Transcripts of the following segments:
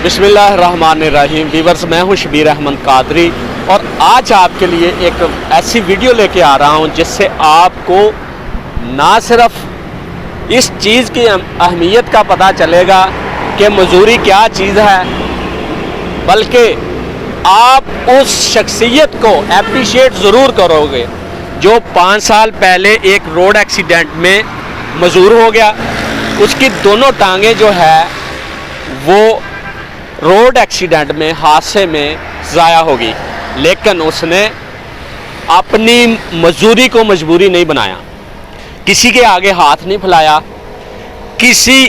बिस्मिल्लाहिर्रहमानिर्रहीम। वीवर्स, मैं हूं शबीर अहमद कादरी और आज आपके लिए एक ऐसी वीडियो लेके आ रहा हूं जिससे आपको ना सिर्फ इस चीज़ की अहमियत का पता चलेगा कि मजदूरी क्या चीज़ है, बल्कि आप उस शख्सियत को एप्रिशिएट ज़रूर करोगे जो 5 साल पहले एक रोड एक्सीडेंट में मजदूर हो गया। उसकी दोनों टांगें जो है वो रोड एक्सीडेंट में, हादसे में ज़ाया होगी, लेकिन उसने अपनी मजदूरी को मजबूरी नहीं बनाया, किसी के आगे हाथ नहीं फैलाया, किसी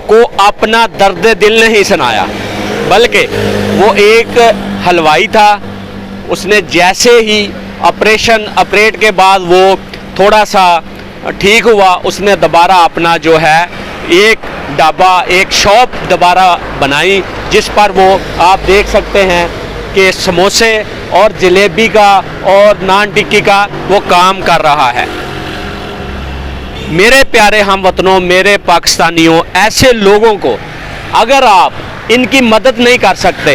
को अपना दर्द दिल नहीं सुनाया, बल्कि वो एक हलवाई था। उसने जैसे ही ऑपरेट के बाद वो थोड़ा सा ठीक हुआ, उसने दोबारा अपना जो है एक ढाबा, एक शॉप दोबारा बनाई, जिस पर वो आप देख सकते हैं कि समोसे और जलेबी का और नान टिक्की का वो काम कर रहा है। मेरे प्यारे हम वतनों, मेरे पाकिस्तानियों, ऐसे लोगों को अगर आप इनकी मदद नहीं कर सकते,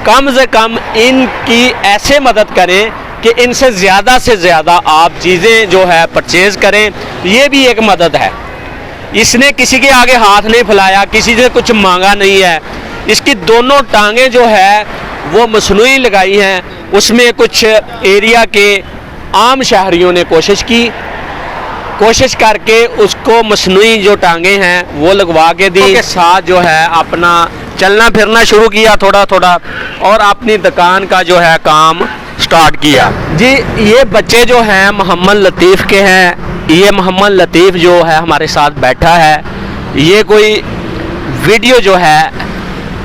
कम से कम इनकी ऐसे मदद करें कि इनसे ज़्यादा से ज़्यादा आप चीज़ें जो है परचेज़ करें। ये भी एक मदद है। इसने किसी के आगे हाथ नहीं फैलाया, किसी से कुछ मांगा नहीं है। इसकी दोनों टांगें जो है वो मसनूई लगाई हैं। उसमें कुछ एरिया के आम शहरियों ने कोशिश करके उसको मसनूई जो टांगें हैं वो लगवा के दी, के साथ जो है अपना चलना फिरना शुरू किया थोड़ा थोड़ा, और अपनी दुकान का जो है काम स्टार्ट किया। जी, ये बच्चे जो हैं मोहम्मद लतीफ़ के हैं। ये मोहम्मद लतीफ़ जो है हमारे साथ बैठा है। ये कोई वीडियो जो है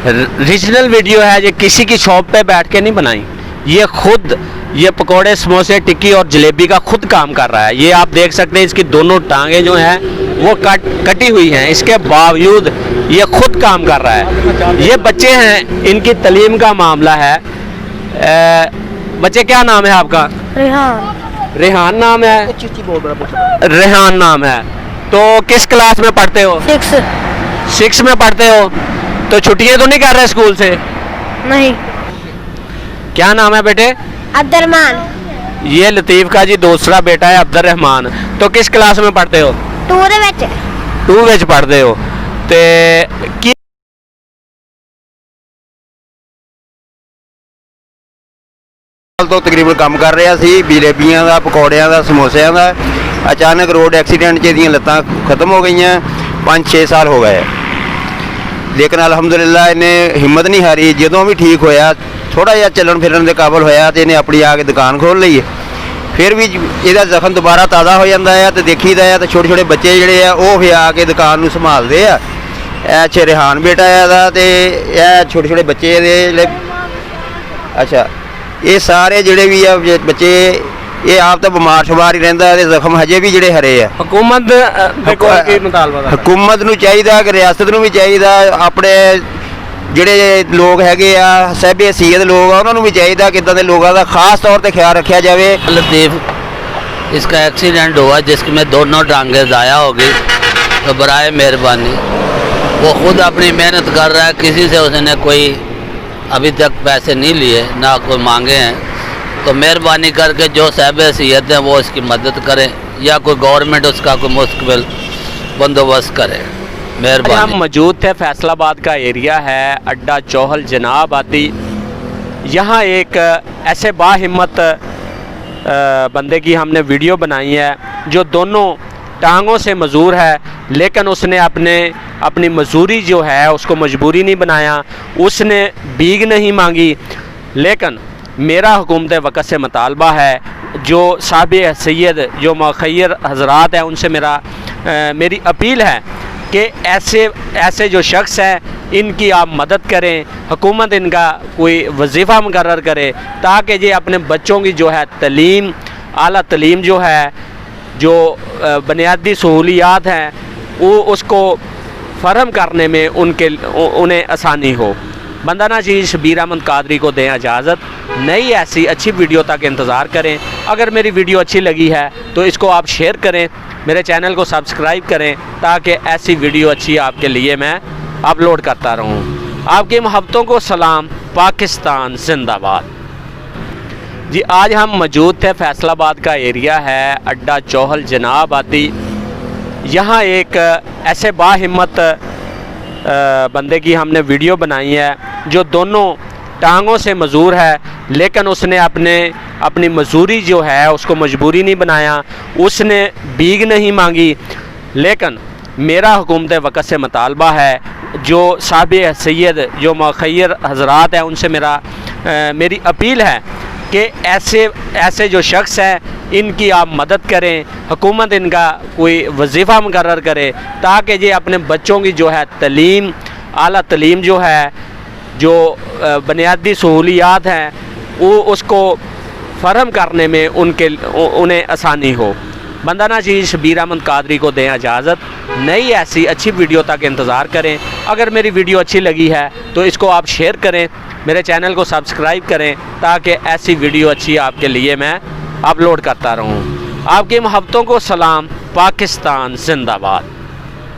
रीजनल वीडियो है, ये किसी की शॉप पे बैठ के नहीं बनाई। ये खुद ये पकोड़े, समोसे, टिक्की और जलेबी का खुद काम कर रहा है। ये आप देख सकते हैं, इसकी दोनों टांगें जो हैं वो कटी हुई हैं, इसके बावजूद ये खुद काम कर रहा है। ये बच्चे हैं, इनकी तालीम का मामला है। बच्चे, क्या नाम है आपका? रेहान नाम है। रेहान नाम है। तो किस क्लास में पढ़ते हो? 6 में पढ़ते हो। तो छुट्टियां तो नहीं कर रहे स्कूल से? नहीं। क्या नाम है बेटे? अब्दुर्रहमान। ये लतीफ़ का जी दूसरा बेटा है, अब्दुर्रहमान। तो किस क्लास में पढ़ते हो? 2 ਵਿੱਚ पढ़ते हो। ਤੇ ਕੀ ਤੋਂ ਤਕਰੀਬਨ ਕੰਮ ਕਰ ਰਿਹਾ ਸੀ, ਜਲੇਬੀਆਂ ਦਾ, ਪਕੌੜਿਆਂ ਦਾ, ਸਮੋਸਿਆਂ ਦਾ। ਅਚਾਨਕ ਰੋਡ ਐਕਸੀਡੈਂਟ 'ਚ ਇਹਦੀਆਂ ਲੱਤਾਂ ਖਤਮ ਹੋ ਗਈਆਂ। 5-6 ਸਾਲ ਹੋ ਗਏ, ਲੇਕਿਨ ਅਲਹਮਦੁਲਿਲਾ ਇਹਨੇ ਹਿੰਮਤ ਨਹੀਂ ਹਾਰੀ। ਜਦੋਂ ਵੀ ਠੀਕ ਹੋਇਆ, ਥੋੜਾ ਜਿਹਾ ਚੱਲਣ ਫਿਰਨ ਦੇ ਕਾਬਲ ਹੋਇਆ, ਤੇ ਇਹਨੇ ਆਪਣੀ ਆ ਕੇ ਦੁਕਾਨ ਖੋਲ੍ਹ ਲਈ ਹੈ। ਫਿਰ ਵੀ ਇਹਦਾ ਜ਼ਖਮ ਦੁਬਾਰਾ ਤਾਜ਼ਾ ਹੋ ਜਾਂਦਾ ਹੈ, ਤੇ ਦੇਖੀਦਾ ਹੈ ਤੇ ਛੋਟੇ ਛੋਟੇ ਬੱਚੇ ਜਿਹੜੇ ਆ ਉਹ ਫਿਰ ਆ ਕੇ ਦੁਕਾਨ ਨੂੰ ਸੰਭਾਲਦੇ ਆ। ਇਹ ਰੇਹਾਨ ਬੇਟਾ ਇਹਦਾ, ਤੇ ਇਹ ਛੋਟੇ ਛੋਟੇ ਬੱਚੇ ਇਹਦੇ ਜਿਹੜੇ, ਅੱਛਾ, ਇਹ ਸਾਰੇ ਜਿਹੜੇ ਵੀ ਆ ਬੱਚੇ, ਇਹ ਆਪ ਤਾਂ ਬਿਮਾਰ ਸ਼ੁਮਾਰ ਹੀ ਰਹਿੰਦਾ, ਤੇ ਜ਼ਖਮ ਹਜੇ ਵੀ ਜਿਹੜੇ ਹਰੇ ਆ। ਹਕੂਮਤ ਦੇ ਕੋਲ ਕੀ ਮੁਤਾਲਬਾ? ਹਕੂਮਤ ਨੂੰ ਚਾਹੀਦਾ ਕਿ ਰਿਆਸਤ ਨੂੰ ਵੀ ਚਾਹੀਦਾ, ਆਪਣੇ ਜਿਹੜੇ ਲੋਕ ਹੈਗੇ ਆ ਸਹਿਬੇ ਹਸੀਅਤ ਲੋਕ ਆ, ਉਹਨਾਂ ਨੂੰ ਵੀ ਚਾਹੀਦਾ ਕਿ ਇੱਦਾਂ ਦੇ ਲੋਕਾਂ ਦਾ ਖਾਸ ਤੌਰ ਤੇ ਖਿਆਲ ਰੱਖਿਆ ਜਾਵੇ। लतीफ़, इसका एक्सीडेंट हुआ जिसमें दोनों टांगें ज़ाया हो गई, तो बराए मेहरबानी वो खुद अपनी मेहनत कर रहा है। किसी से उसने कोई अभी तक पैसे नहीं लिए, ना कोई मांगे हैं। तो मेहरबानी करके जो साहब हैसियत हैं वो इसकी मदद करें, या कोई गवर्नमेंट उसका कोई मुस्तकिल बंदोबस्त करे। मेहरबानी। हम मौजूद थे, फैसलाबाद का एरिया है, अड्डा चौहल जनाब आती। यहाँ एक ऐसे बाहिम्मत बंदे की हमने वीडियो बनाई है जो दोनों टांगों से मजदूर है, लेकिन उसने अपनी मजदूरी जो है उसको मजबूरी नहीं बनाया, उसने भीख नहीं मांगी। लेकिन मेरा हुकूमत वक़्त से मुतालबा है, जो साहिब हैसियत, जो मुखय्यर हजरात हैं, उनसे मेरी अपील है कि ऐसे जो शख्स हैं इनकी आप मदद करें। हुकूमत इनका कोई वजीफ़ा मुकर्रर करे ताकि ये अपने बच्चों की जो है तालीम, आला तालीम जो है, जो बुनियादी सहूलियात हैं, वो उसको फ़राहम करने में उन्हें आसानी हो। बंदा नाज़ीर शबीर अहमद कादरी को दें इजाज़त। नई ऐसी अच्छी वीडियो तक इंतज़ार करें। अगर मेरी वीडियो अच्छी लगी है तो इसको आप शेयर करें, मेरे चैनल को सब्सक्राइब करें, ताकि ऐसी वीडियो अच्छी आपके लिए मैं अपलोड करता रहूं। आपकी मोहब्बतों को सलाम, पाकिस्तान जिंदाबाद। जी आज हम मौजूद थे, फैसलाबाद का एरिया है, अड्डा चौहल जनाब आदि। यहाँ एक ऐसे बाहिम्मत बंदे की हमने वीडियो बनाई है जो दोनों टांगों से मजूर है, लेकिन उसने अपनी मजूरी जो है उसको मजबूरी नहीं बनाया, उसने भीख नहीं मांगी। लेकिन मेरा हुकूमत वक़्त से मुतालबा है, जो साहब सैयद जो मुखय्यर हजरात हैं उनसे मेरी अपील है कि ऐसे जो शख्स हैं इनकी आप मदद करें, हुकूमत इनका कोई वजीफ़ा मुकर्रर करे ताकि ये अपने बच्चों की जो है तलीम, आला तलीम जो है, जो बुनियादी सहूलियात हैं वो उसको फरहम करने में उन्हें आसानी हो। बंदा नाज़ीर शबीर अहमद कादरी को दें इजाज़त। नई ऐसी अच्छी वीडियो तक इंतज़ार करें। अगर मेरी वीडियो अच्छी लगी है तो इसको आप शेयर करें, मेरे चैनल को सब्सक्राइब करें ताकि ऐसी वीडियो अच्छी आपके लिए मैं अपलोड करता रहूं। आपकी मोहब्बतों को सलाम, पाकिस्तान जिंदाबाद।